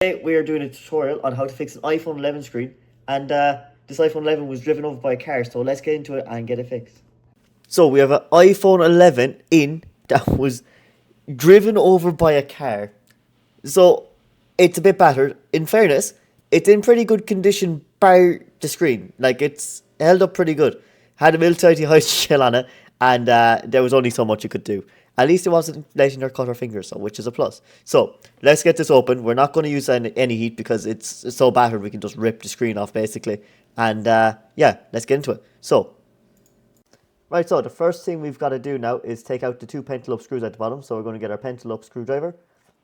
Today we are doing a tutorial on how to fix an iPhone 11 screen, and this iPhone 11 was driven over by a car, so let's get into it and get it fixed. So we have an iPhone 11 in that was driven over by a car. So it's a bit battered. In fairness, it's in pretty good condition bar the screen. Like, it's held up pretty good. Had a milk-tighty high shell on it, and there was only so much you could do. At least it wasn't letting her cut her fingers, so which is a plus. So let's get this open. We're not going to use any heat because it's so battered we can just rip the screen off basically. And yeah, let's get into it. So the first thing we've got to do now is take out the two pentalobe screws at the bottom. So we're going to get our pentalobe screwdriver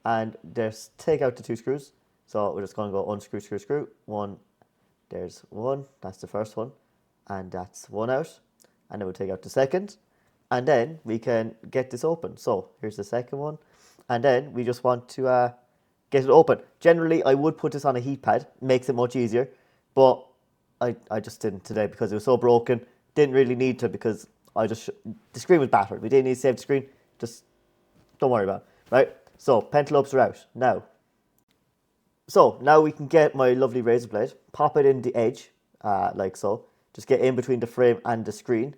and just take out the two screws. So we're just going to go unscrew, screw, screw. One, there's one, that's the first one. And that's one out. And then we'll take out the second. And then we can get this open. So here's the second one. And then we just want to get it open. Generally, I would put this on a heat pad. Makes it much easier. But I just didn't today because it was so broken. Didn't really need to because the screen was battered. We didn't need to save the screen. Just don't worry about it. Right? So pentalobes are out. Now we can get my lovely razor blade. Pop it in the edge, like so. Just get in between the frame and the screen.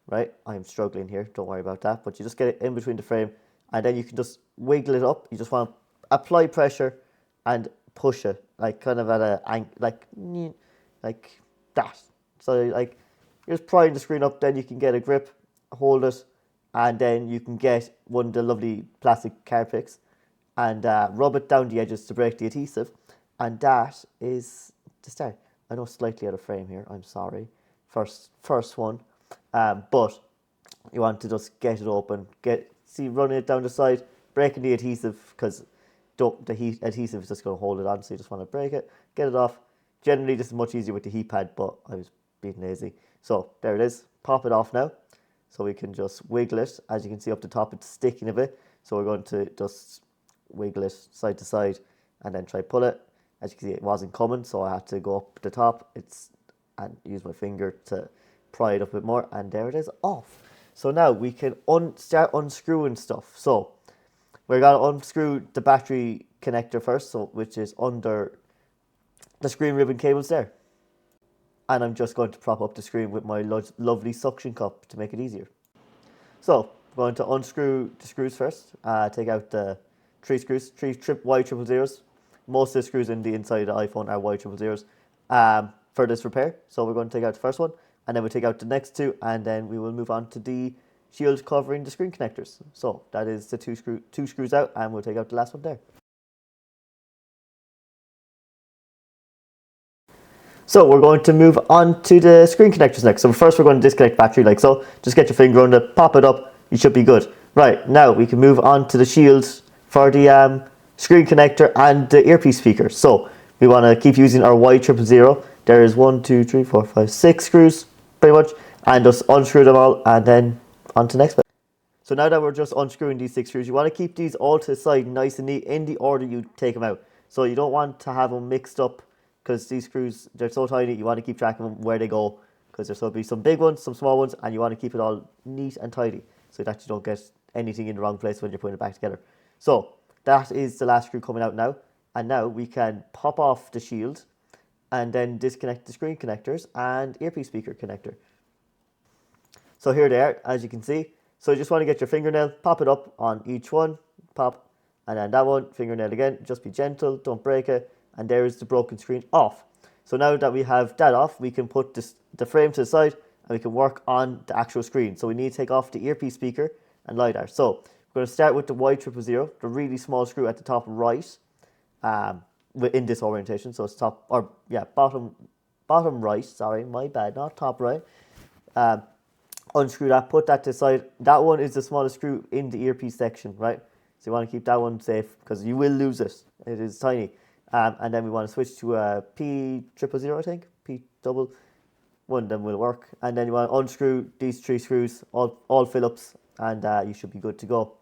Right, I'm struggling here, don't worry about that, but you just get it in between the frame and then you can just wiggle it up. You just want to apply pressure and push it, like kind of at a, like that. So like, you're just prying the screen up, then you can get a grip, hold it, and then you can get one of the lovely plastic car picks and rub it down the edges to break the adhesive, and that is the start. I know slightly out of frame here, I'm sorry. First one. But you want to just get it open, running it down the side, breaking the adhesive because the adhesive is just going to hold it on, so you just want to break it, get it off. Generally this is much easier with the heat pad, but I was being lazy. So there it is, pop it off now. So we can just wiggle it. As you can see up the top it's sticking a bit, so we're going to just wiggle it side to side and then try pull it. As you can see it wasn't coming, so I had to go up the top and use my finger to pry it up a bit more, and there it is, off. So now we can start unscrewing stuff. So we're going to unscrew the battery connector first, which is under the screen ribbon cables there. And I'm just going to prop up the screen with my lovely suction cup to make it easier. So we're going to unscrew the screws first. Take out the three screws, three Y000s. Most of the screws in the inside of the iPhone are Y000s for this repair. So we're going to take out the first one, and then we'll take out the next two, and then we will move on to the shield covering the screen connectors. So that is the two screws out, and we'll take out the last one there. So we're going to move on to the screen connectors next. So first we're going to disconnect battery like so. Just get your finger on it, pop it up, you should be good. Right, now we can move on to the shields for the screen connector and the earpiece speaker. So we want to keep using our Y000. There is 1, 2, 3, 4, 5, 6 screws pretty much, and just unscrew them all and then on to the next bit. So now that we're just unscrewing these 6 screws, you want to keep these all to the side nice and neat in the order you take them out. So you don't want to have them mixed up because these screws, they're so tiny, you want to keep track of them where they go because there's going to be some big ones, some small ones, and you want to keep it all neat and tidy so that you don't get anything in the wrong place when you're putting it back together. So that is the last screw coming out now, and now we can pop off the shield and then disconnect the screen connectors and earpiece speaker connector. So here they are, as you can see. So you just want to get your fingernail, pop it up on each one, pop, and then that one, fingernail again, just be gentle, don't break it, and there is the broken screen off. So now that we have that off, we can put the frame to the side and we can work on the actual screen. So we need to take off the earpiece speaker and LiDAR. So we're going to start with the Y000, the really small screw at the top right, in this orientation. So it's bottom right, sorry, my bad, not top right. Unscrew that, put that to the side. That one is the smallest screw in the earpiece section, right? So you want to keep that one safe because you will lose it. It is tiny. And then we want to switch to a P000, I think. P double. One of them will work. And then you want to unscrew these 3 screws, all Phillips, and you should be good to go.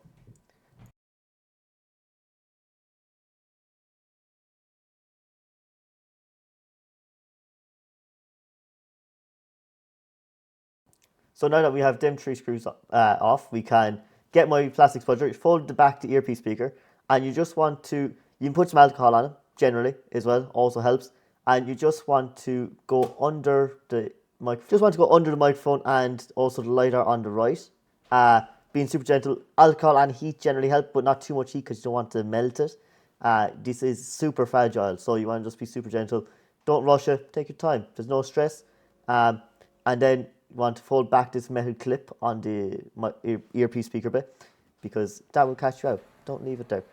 So now that we have them 3 screws off, we can get my plastic spudger, fold the back the earpiece speaker, and you just want to, you can put some alcohol on it, generally as well also helps. And you just want to go under the microphone and also the lighter on the right. Being super gentle. Alcohol and heat generally help, but not too much heat because you don't want to melt it. This is super fragile, so you want to just be super gentle. Don't rush it. Take your time. There's no stress. And then you want to fold back this metal clip on the earpiece speaker bit because that will catch you out. Don't leave it there.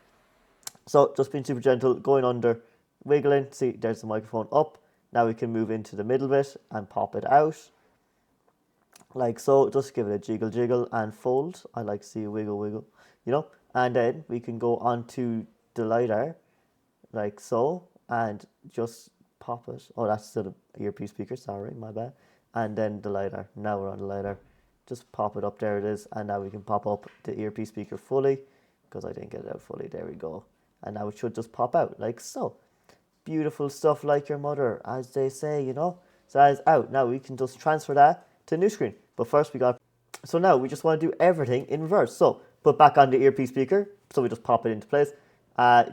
So just being super gentle, going under, wiggling. See, there's the microphone up. Now we can move into the middle bit and pop it out. Like so, just give it a jiggle jiggle and fold. I like to see a wiggle wiggle, you know. And then we can go onto the lighter, like so, and just pop it. Oh, that's still the earpiece speaker, sorry, my bad. And then the lighter. Now we're on the lighter. Just pop it up, there it is. And now we can pop up the earpiece speaker fully, because I didn't get it out fully. There we go. And now it should just pop out, like so. Beautiful stuff, like your mother, as they say, you know. So that is out. Now we can just transfer that to new screen. But first so now we just want to do everything in reverse. So put back on the earpiece speaker. So we just pop it into place.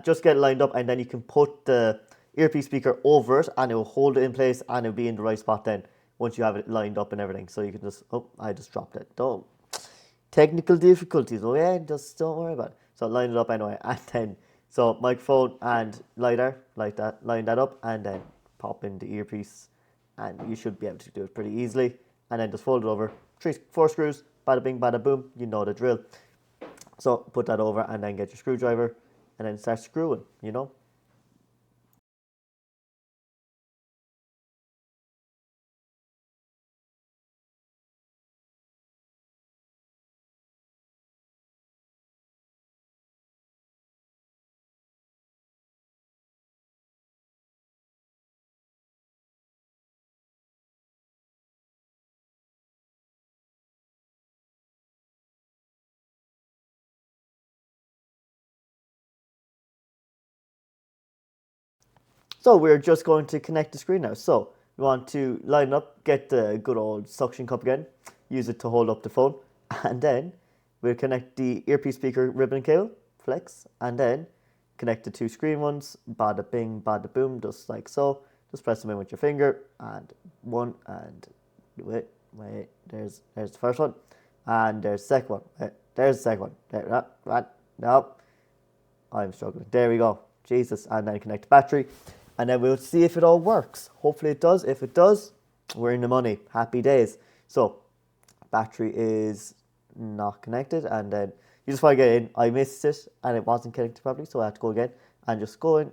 Just get it lined up, and then you can put the earpiece speaker over it, and it will hold it in place, and it'll be in the right spot then once you have it lined up and everything. So you can just, oh, I just dropped it. Don't. Technical difficulties, oh yeah, just don't worry about it. So line it up anyway, and then, so microphone and lighter, like that, line that up, and then pop in the earpiece, and you should be able to do it pretty easily. And then just fold it over, 4 screws, bada bing, bada boom, you know the drill. So put that over, and then get your screwdriver, and then start screwing, you know. So we're just going to connect the screen now. So we want to line up, get the good old suction cup again, use it to hold up the phone, and then we'll connect the earpiece speaker ribbon cable, flex, and then connect the 2 screen ones, bada bing, bada boom, just like so. Just press them in with your finger, and one, and wait, there's the first one, and there's the second one, there's the second one, no, I'm struggling, there we go, Jesus, and then connect the battery. And then we'll see if it all works. Hopefully it does. If it does, we're in the money. Happy days. So, battery is not connected. And then you just want to get in. I missed it and it wasn't connected properly. So I have to go again and just go in.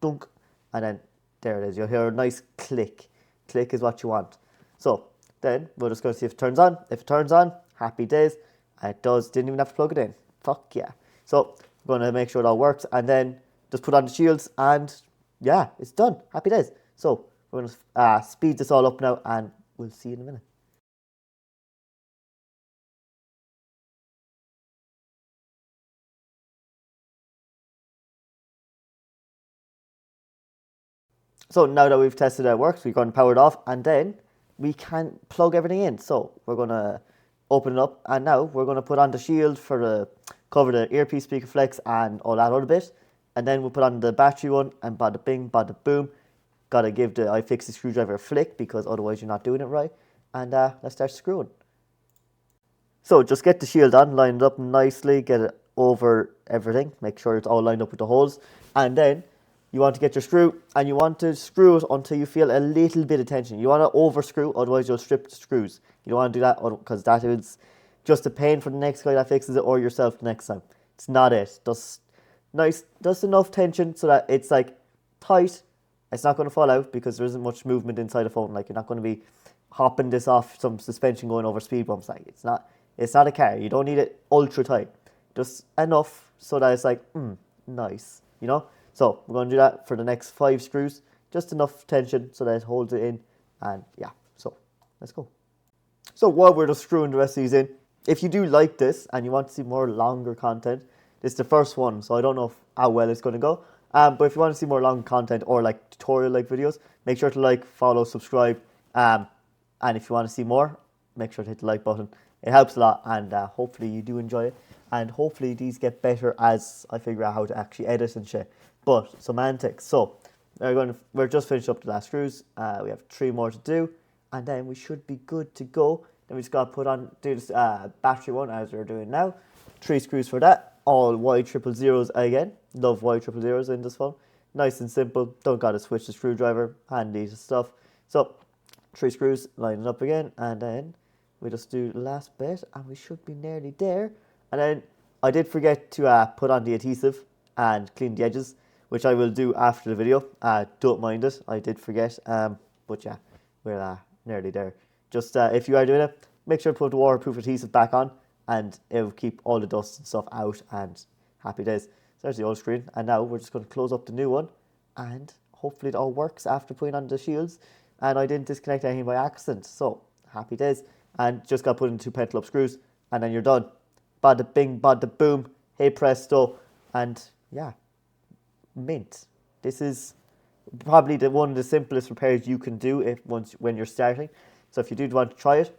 Dunk. And then there it is. You'll hear a nice click. Click is what you want. So, then we're just going to see if it turns on. If it turns on, happy days. And it does. Didn't even have to plug it in. Fuck yeah. So, we're going to make sure it all works. And then just put on the shields and yeah, it's done. Happy days. So we're going to speed this all up now, and we'll see you in a minute. So now that we've tested how it works, we're going to power it off, and then we can plug everything in. So we're going to open it up, and now we're going to put on the shield for the cover the earpiece speaker flex and all that other bit. And then we'll put on the battery one, and bada bing, bada boom. Gotta give the iFixit screwdriver a flick because otherwise you're not doing it right. And let's start screwing. So just get the shield on, line it up nicely, get it over everything, make sure it's all lined up with the holes. And then you want to get your screw, and you want to screw it until you feel a little bit of tension. You want to over screw, otherwise you'll strip the screws. You don't want to do that because that is just a pain for the next guy that fixes it or yourself the next time. It's not it. Just enough tension so that it's like tight. It's not going to fall out because there isn't much movement inside the phone. Like, you're not going to be hopping this off some suspension going over speed bumps. Like, it's not a car. You don't need it ultra tight. Just enough so that it's like, nice, you know? So we're going to do that for the next 5 screws. Just enough tension so that it holds it in. And yeah, so let's go. So while we're just screwing the rest of these in, if you do like this and you want to see more longer content, this is the first one. So I don't know how well it's going to go. But if you want to see more long content or like tutorial-like videos, make sure to like, follow, subscribe. And if you want to see more, make sure to hit the like button. It helps a lot, and hopefully you do enjoy it. And hopefully these get better as I figure out how to actually edit and shit. but semantics. So we're just finished up the last screws. We have 3 more to do, and then we should be good to go. Then we just got to do this battery one as we're doing now. 3 screws for that. All Y000s again. Love Y000s in this phone. Nice and simple. Don't gotta switch the screwdriver. Handy stuff. So 3 screws, line it up again, and then we just do the last bit, and we should be nearly there. And then I did forget to put on the adhesive and clean the edges, which I will do after the video. Don't mind it, I did forget. But yeah, we're nearly there. Just if you are doing it, make sure to put the waterproof adhesive back on, and it will keep all the dust and stuff out, and happy days. So there's the old screen, and now we're just going to close up the new one, and hopefully it all works after putting on the shields, and I didn't disconnect anything by accident. So happy days. And just got put in 2 pentel up screws, and then you're done. Bada bing, bada boom, hey presto, and yeah, mint. This is probably one of the simplest repairs you can do when you're starting. So if you do want to try it,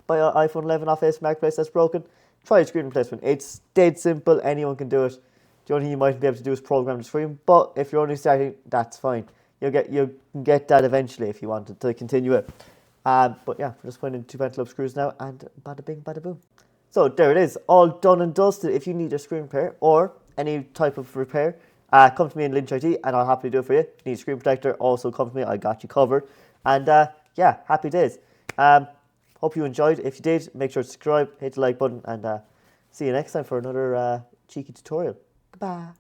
buy an iPhone 11 off Ace Marketplace that's broken, try a screen replacement. It's dead simple, anyone can do it. The only thing you might be able to do is program the screen, but if you're only starting, that's fine. You can get that eventually if you wanted to continue it. But yeah, we're just putting in 2 pentel up screws now, and bada bing, bada boom. So there it is, all done and dusted. If you need a screen repair or any type of repair, come to me in Lynch IT, and I'll happily do it for you. If you need a screen protector, also come to me, I got you covered. And yeah, happy days. Hope you enjoyed. If you did, make sure to subscribe, hit the like button, and see you next time for another cheeky tutorial. Goodbye.